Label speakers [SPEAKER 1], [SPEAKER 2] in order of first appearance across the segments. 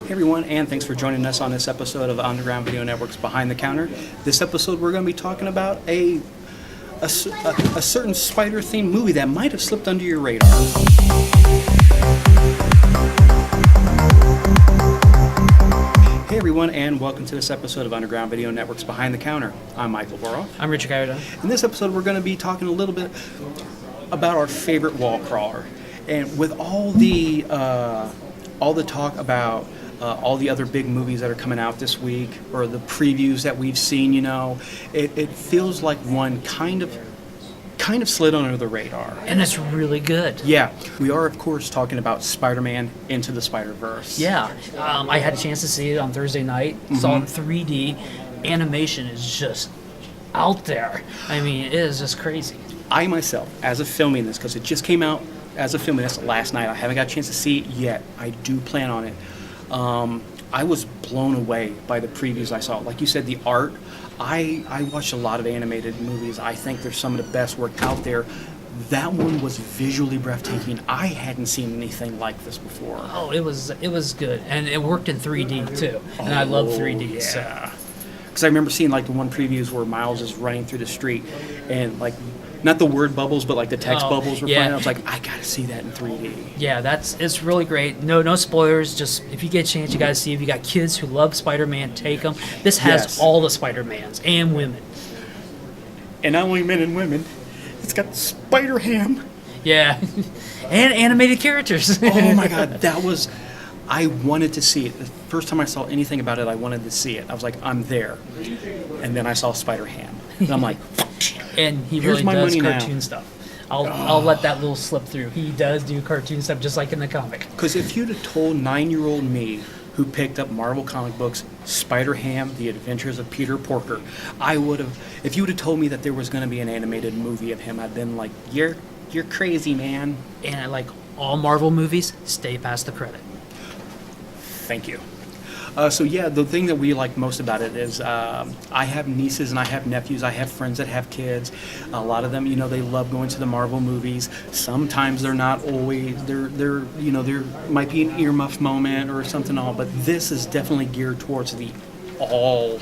[SPEAKER 1] Hey everyone, and thanks for joining us on this episode of Underground Video Network's Behind the Counter. This episode we're going to be talking about a certain spider-themed movie that might have slipped under your radar. Hey everyone, and welcome to this episode of Underground Video Network's Behind the Counter. I'm Michael Borough.
[SPEAKER 2] I'm Richard Coyote.
[SPEAKER 1] In this episode we're going to be talking a little bit about our favorite wall crawler. And with all the talk about all the other big movies that are coming out this week, or the previews that we've seen, it feels like one kind of slid under the radar.
[SPEAKER 2] And it's really good.
[SPEAKER 1] Yeah, we are of course talking about Spider-Man Into the SpiderVerse.
[SPEAKER 2] Yeah, I had a chance to see it on Thursday night. Saw it in 3D. Animation is just out there. I mean, it is just crazy. I
[SPEAKER 1] myself, as of filming this, because it just came out as of filming this last night, I haven't got a chance to see it yet. I do plan on it. I was blown away by the previews I saw. Like you said, the art. I watched a lot of animated movies. I think there's some of the best work out there. That one was visually breathtaking. I hadn't seen anything like this before.
[SPEAKER 2] Oh, it was good, and it worked in 3D too. And I love 3D.
[SPEAKER 1] Yeah.
[SPEAKER 2] So.
[SPEAKER 1] Because I remember seeing like the one previews where Miles is running through the street, and like not the word bubbles, but like the text bubbles were playing. I was like, I gotta see that in 3D.
[SPEAKER 2] Yeah, it's really great. No spoilers. Just if you get a chance, you gotta see. If you got kids who love Spider-Man, take them. This has all the Spider-Mans and women.
[SPEAKER 1] And not only men and women, it's got Spider-Ham.
[SPEAKER 2] Yeah, and animated characters.
[SPEAKER 1] Oh my God, I wanted to see it. The first time I saw anything about it, I wanted to see it. I was like, I'm there. And then I saw Spider-Ham. And I'm like,
[SPEAKER 2] and he
[SPEAKER 1] here's
[SPEAKER 2] really does cartoon
[SPEAKER 1] now.
[SPEAKER 2] stuff. I'll let that little slip through. He does do cartoon stuff just like in the comic.
[SPEAKER 1] Because if you'd have told 9-year-old me, who picked up Marvel comic books, Spider-Ham, The Adventures of Peter Porker, if you would have told me that there was going to be an animated movie of him, I'd been like, you're crazy, man.
[SPEAKER 2] And like all Marvel movies, stay past the credit.
[SPEAKER 1] Thank you. So yeah, the thing that we like most about it is I have nieces and I have nephews. I have friends that have kids. A lot of them, they love going to the Marvel movies. Sometimes they're not always. There might be an earmuff moment or something all, but this is definitely geared towards the all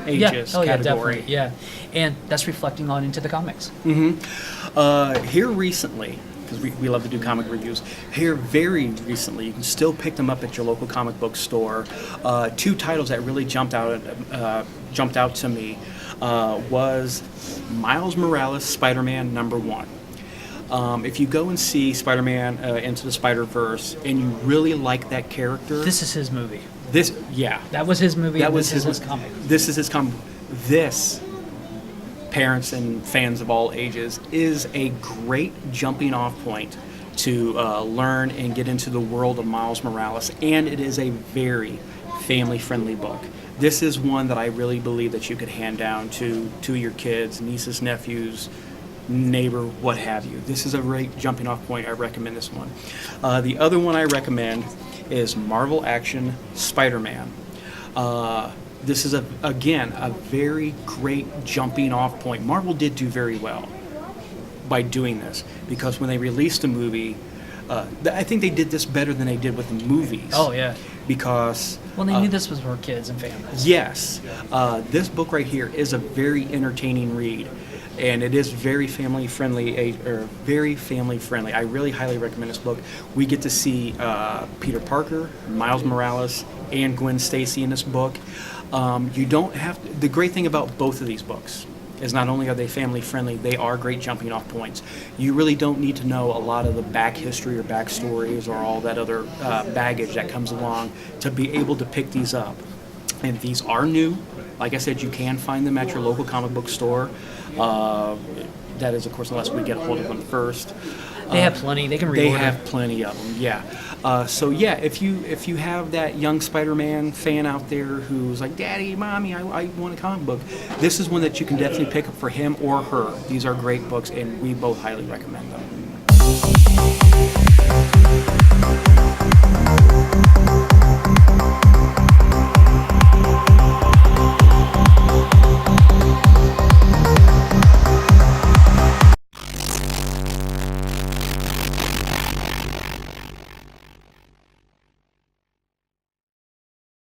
[SPEAKER 1] ages category.
[SPEAKER 2] Yeah, definitely. Yeah, and that's reflecting on into the comics.
[SPEAKER 1] Here recently, because we love to do comic reviews. Here, very recently, you can still pick them up at your local comic book store. Two titles that really jumped out to me was Miles Morales Spider-Man #1. If you go and see Spider-Man Into the Spider-Verse and you really like that character,
[SPEAKER 2] this is his movie.
[SPEAKER 1] That
[SPEAKER 2] was his movie.
[SPEAKER 1] This
[SPEAKER 2] is his comic.
[SPEAKER 1] This is his comic. This, parents and fans of all ages, is a great jumping off point to learn and get into the world of Miles Morales, and it is a very family-friendly book. This is one that I really believe that you could hand down to your kids, nieces, nephews, neighbor, what have you. This is a great jumping off point. I recommend this one. The other one I recommend is Marvel Action Spider-Man. This is, again, a very great jumping off point. Marvel did do very well by doing this, because when they released the movie, I think they did this better than they did with the movies.
[SPEAKER 2] Oh, yeah.
[SPEAKER 1] Because...
[SPEAKER 2] well, they knew this was for kids and families.
[SPEAKER 1] Yes. This book right here is a very entertaining read, and it is very family-friendly. I really highly recommend this book. We get to see Peter Parker, Miles Morales, and Gwen Stacy in this book. You don't have to, the great thing about both of these books is not only are they family friendly, they are great jumping off points. You really don't need to know a lot of the back history or backstories or all that other baggage that comes along to be able to pick these up. And these are new. Like I said, you can find them at your local comic book store. That is, of course, unless we get a hold of them first.
[SPEAKER 2] They have plenty. They can reorder.
[SPEAKER 1] They have plenty of them. Yeah. So yeah, if you have that young Spider-Man fan out there who's like, Daddy, Mommy, I want a comic book, this is one that you can definitely pick up for him or her. These are great books, and we both highly recommend them.